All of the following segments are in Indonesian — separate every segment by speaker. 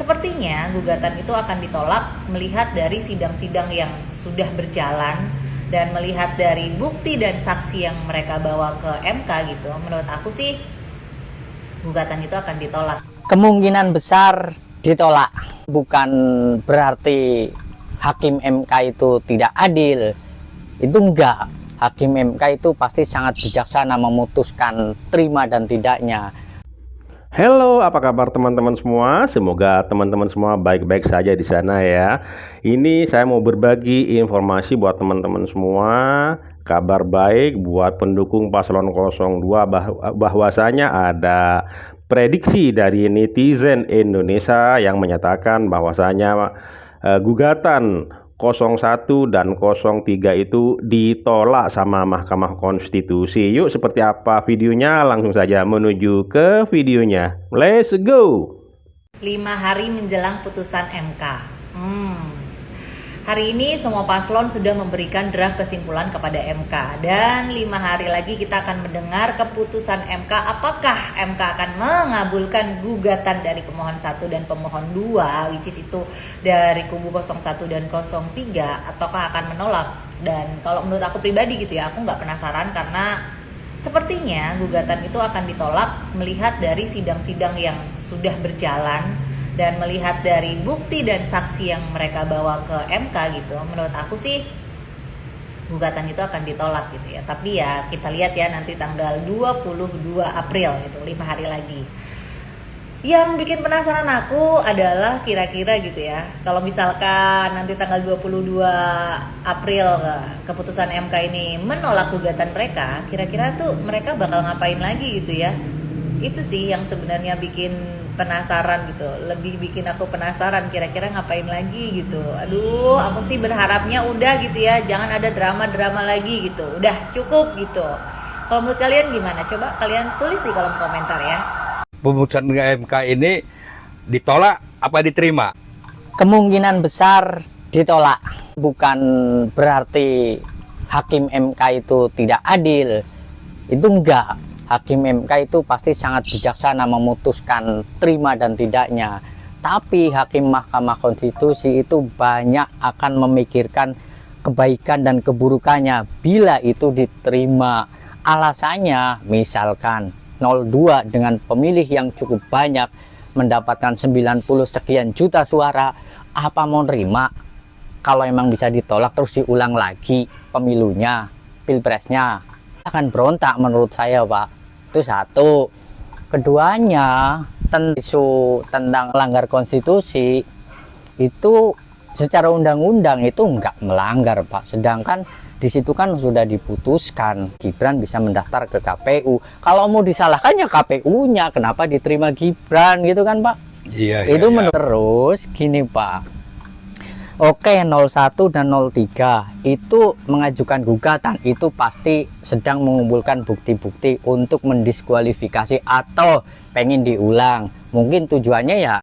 Speaker 1: Sepertinya gugatan itu akan ditolak melihat dari sidang-sidang yang sudah berjalan dan melihat dari bukti dan saksi yang mereka bawa ke MK gitu. Menurut aku sih gugatan itu akan ditolak.
Speaker 2: Kemungkinan besar ditolak. Bukan berarti hakim MK itu tidak adil. Itu enggak. Hakim MK itu pasti sangat bijaksana memutuskan terima dan tidaknya.
Speaker 3: Halo, apa kabar teman-teman semua? Semoga teman-teman semua baik-baik saja di sana ya. Ini saya mau berbagi informasi buat teman-teman semua. Kabar baik buat pendukung paslon 02 bahwasanya ada prediksi dari netizen Indonesia yang menyatakan bahwasanya gugatan 01 dan 03 itu ditolak sama Mahkamah Konstitusi. Yuk, seperti apa videonya? Langsung saja menuju ke videonya. Let's go!
Speaker 1: 5 hari menjelang putusan MK. Hari ini semua paslon sudah memberikan draft kesimpulan kepada MK. Dan 5 hari lagi kita akan mendengar keputusan MK. Apakah MK akan mengabulkan gugatan dari pemohon 1 dan pemohon 2, which is itu dari kubu 01 dan 03, ataukah akan menolak. Dan kalau menurut aku pribadi gitu ya, aku nggak penasaran karena sepertinya gugatan itu akan ditolak melihat dari sidang-sidang yang sudah berjalan dan melihat dari bukti dan saksi yang mereka bawa ke MK gitu. Menurut aku sih gugatan itu akan ditolak gitu ya. Tapi ya kita lihat ya nanti tanggal 22 April gitu, 5 hari lagi. Yang bikin penasaran aku adalah kira-kira gitu ya, kalau misalkan nanti tanggal 22 April keputusan MK ini menolak gugatan mereka, kira-kira tuh mereka bakal ngapain lagi gitu ya. Itu sih yang sebenarnya bikin penasaran gitu, lebih bikin aku penasaran kira-kira ngapain lagi gitu. Aduh, aku sih berharapnya udah gitu ya, jangan ada drama-drama lagi gitu, udah cukup gitu. Kalau menurut kalian gimana? Coba kalian tulis di kolom komentar ya.
Speaker 4: Pemutusan MK ini ditolak apa diterima?
Speaker 2: Kemungkinan besar ditolak. Bukan berarti hakim MK itu tidak adil. Itu enggak. Hakim MK itu pasti sangat bijaksana memutuskan terima dan tidaknya. Tapi hakim Mahkamah Konstitusi itu banyak akan memikirkan kebaikan dan keburukannya bila itu diterima. Alasannya misalkan 02 dengan pemilih yang cukup banyak mendapatkan 90 sekian juta suara, apa mau nerima kalau emang bisa ditolak terus diulang lagi pemilunya, pilpresnya? Akan berontak menurut saya, Pak. Itu satu. Keduanya, isu tentang melanggar konstitusi itu secara undang-undang itu enggak melanggar, Pak. Sedangkan di situ kan sudah diputuskan Gibran bisa mendaftar ke KPU. Kalau mau disalahkan ya KPU-nya, kenapa diterima Gibran gitu kan, Pak?
Speaker 4: Iya.
Speaker 2: Itu
Speaker 4: iya.
Speaker 2: terus gini, Pak. Oke, 01 dan 03 itu mengajukan gugatan, itu pasti sedang mengumpulkan bukti-bukti untuk mendiskualifikasi atau pengen diulang. Mungkin tujuannya ya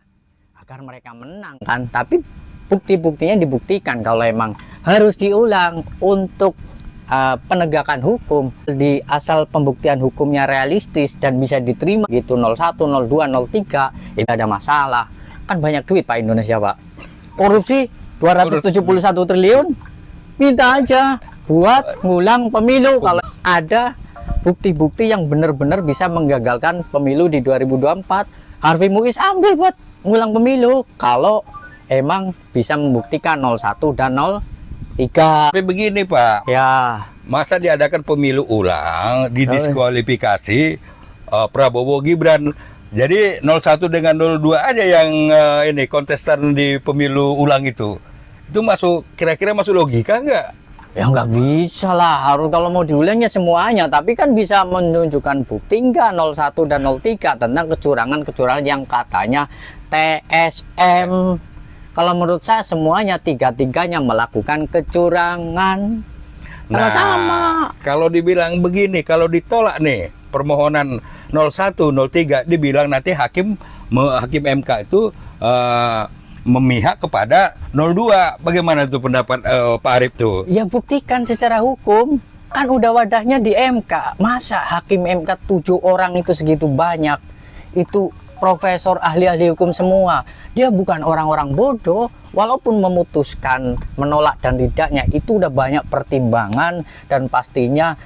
Speaker 2: agar mereka menang kan, tapi bukti-buktinya dibuktikan kalau emang harus diulang untuk penegakan hukum. Di asal pembuktian hukumnya realistis dan bisa diterima gitu, 01, 02, 03 itu ada masalah. Kan banyak duit Pak Indonesia, Pak. Korupsi 271 triliun, minta aja buat ngulang pemilu kalau ada bukti-bukti yang benar-benar bisa menggagalkan pemilu di 2024. Harvey Muiz ambil buat ngulang pemilu kalau emang bisa membuktikan 01 dan 03.
Speaker 4: Tapi begini, Pak.
Speaker 2: Ya,
Speaker 4: Masa diadakan pemilu ulang, didiskualifikasi Prabowo Gibran. Jadi 01 dengan 02 aja yang ini kontestan di pemilu ulang itu. Itu kira-kira masuk logika nggak?
Speaker 2: ya nggak bisa lah, harus kalau mau diulangnya semuanya, tapi kan bisa menunjukkan bukti nggak 01 dan 03 tentang kecurangan-kecurangan yang katanya TSM. Kalau menurut saya semuanya tiga-tiganya melakukan kecurangan sama-sama.
Speaker 4: Nah, kalau dibilang begini, kalau ditolak nih permohonan 01, 03, dibilang nanti hakim MK itu memihak kepada 02. Bagaimana tuh pendapat Pak Arief tuh?
Speaker 2: Ya buktikan secara hukum. Kan udah wadahnya di MK. Masa hakim MK 7 orang itu segitu banyak. Itu profesor, ahli-ahli hukum semua. Dia bukan orang-orang bodoh. Walaupun memutuskan menolak dan tidaknya itu udah banyak pertimbangan, dan pastinya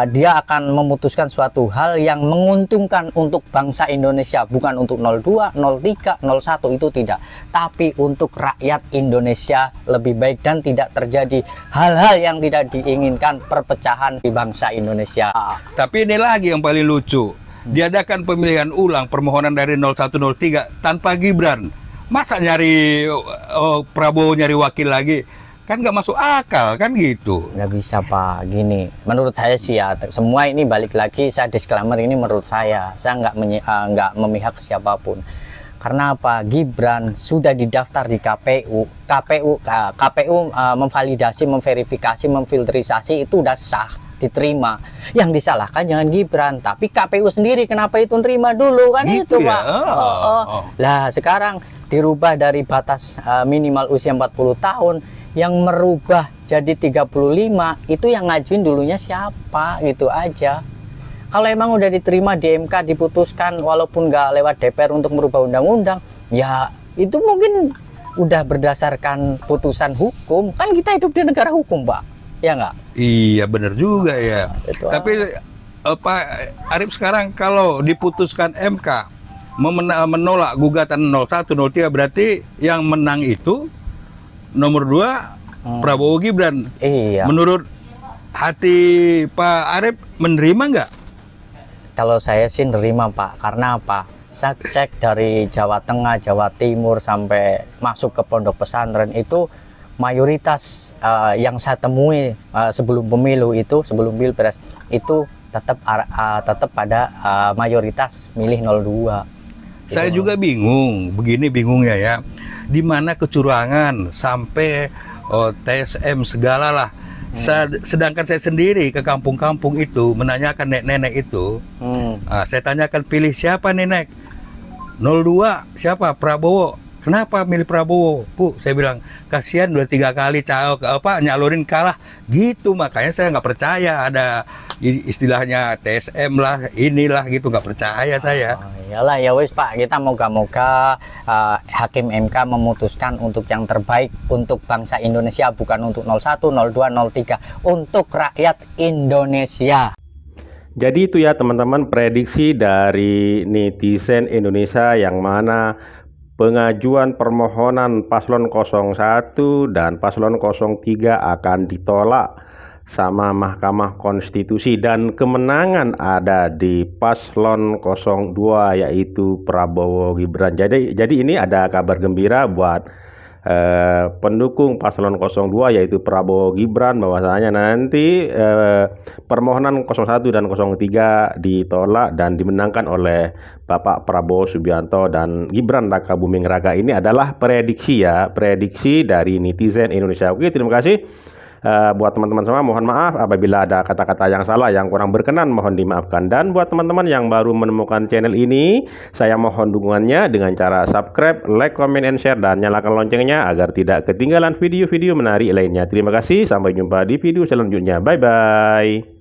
Speaker 2: dia akan memutuskan suatu hal yang menguntungkan untuk bangsa Indonesia, bukan untuk 02, 03, 01, itu tidak, tapi untuk rakyat Indonesia lebih baik dan tidak terjadi hal-hal yang tidak diinginkan, perpecahan di bangsa Indonesia.
Speaker 4: Tapi ini lagi yang paling lucu. Diadakan pemilihan ulang permohonan dari 0103 tanpa Gibran. Masa nyari Prabowo nyari wakil lagi? Kan nggak masuk akal kan gitu.
Speaker 2: Nggak bisa Pak, gini menurut saya sih ya, semua ini balik lagi saya disclaimer, ini menurut saya nggak memihak ke siapapun. Karena apa? Gibran sudah didaftar di KPU, KPU memvalidasi, memverifikasi, memfilterisasi, itu udah sah, diterima. Yang disalahkan jangan Gibran, tapi KPU sendiri kenapa itu terima dulu kan
Speaker 4: Gitu
Speaker 2: itu
Speaker 4: ya?
Speaker 2: Pak. Lah sekarang dirubah dari batas minimal usia 40 tahun yang merubah jadi 35, itu yang ngajuin dulunya siapa, gitu aja. Kalau emang udah diterima di MK, diputuskan walaupun nggak lewat DPR untuk merubah undang-undang, ya itu mungkin udah berdasarkan putusan hukum. Kan kita hidup di negara hukum Pak, ya nggak?
Speaker 4: Iya bener juga ya.
Speaker 2: Itu
Speaker 4: Tapi Pak Arif, sekarang kalau diputuskan MK menolak gugatan 01, 03, berarti yang menang itu nomor 2 Prabowo Gibran.
Speaker 2: Iya.
Speaker 4: Menurut hati Pak Arif menerima nggak?
Speaker 2: Kalau saya sih nerima Pak, karena apa? Saya cek dari Jawa Tengah, Jawa Timur sampai masuk ke pondok pesantren, itu mayoritas yang saya temui sebelum pemilu itu, sebelum pilpres itu tetap pada mayoritas milih 02.
Speaker 4: Saya juga bingung, begini bingungnya ya. Di mana kecurangan sampai TSM segala lah. Sedangkan saya sendiri ke kampung-kampung itu menanyakan nenek-nenek itu. Saya tanyakan, pilih siapa nenek? 02 siapa? Prabowo. Kenapa milih Prabowo? Bu, saya bilang kasihan 2-3 kali nyalurin kalah gitu, makanya saya nggak percaya ada istilahnya TSM lah, inilah gitu, nggak percaya saya.
Speaker 2: Iyalah ya wis Pak, kita moga-moga Hakim MK memutuskan untuk yang terbaik untuk bangsa Indonesia, bukan untuk 01, 02, 03, untuk rakyat Indonesia.
Speaker 3: Jadi itu ya teman-teman, prediksi dari netizen Indonesia yang mana pengajuan permohonan paslon 01 dan paslon 03 akan ditolak sama Mahkamah Konstitusi, dan kemenangan ada di paslon 02 yaitu Prabowo Gibran. Jadi ini ada kabar gembira buat pendukung paslon 02 yaitu Prabowo Gibran, bahwasanya nanti permohonan 01 dan 03 ditolak dan dimenangkan oleh Bapak Prabowo Subianto dan Gibran Rakabuming Raka. Ini adalah prediksi ya, prediksi dari netizen Indonesia. Oke, terima kasih. Buat teman-teman semua, mohon maaf apabila ada kata-kata yang salah, yang kurang berkenan, mohon dimaafkan. Dan buat teman-teman yang baru menemukan channel ini, saya mohon dukungannya dengan cara subscribe, like, comment, and share, dan nyalakan loncengnya agar tidak ketinggalan video-video menarik lainnya. Terima kasih, sampai jumpa di video selanjutnya. Bye-bye.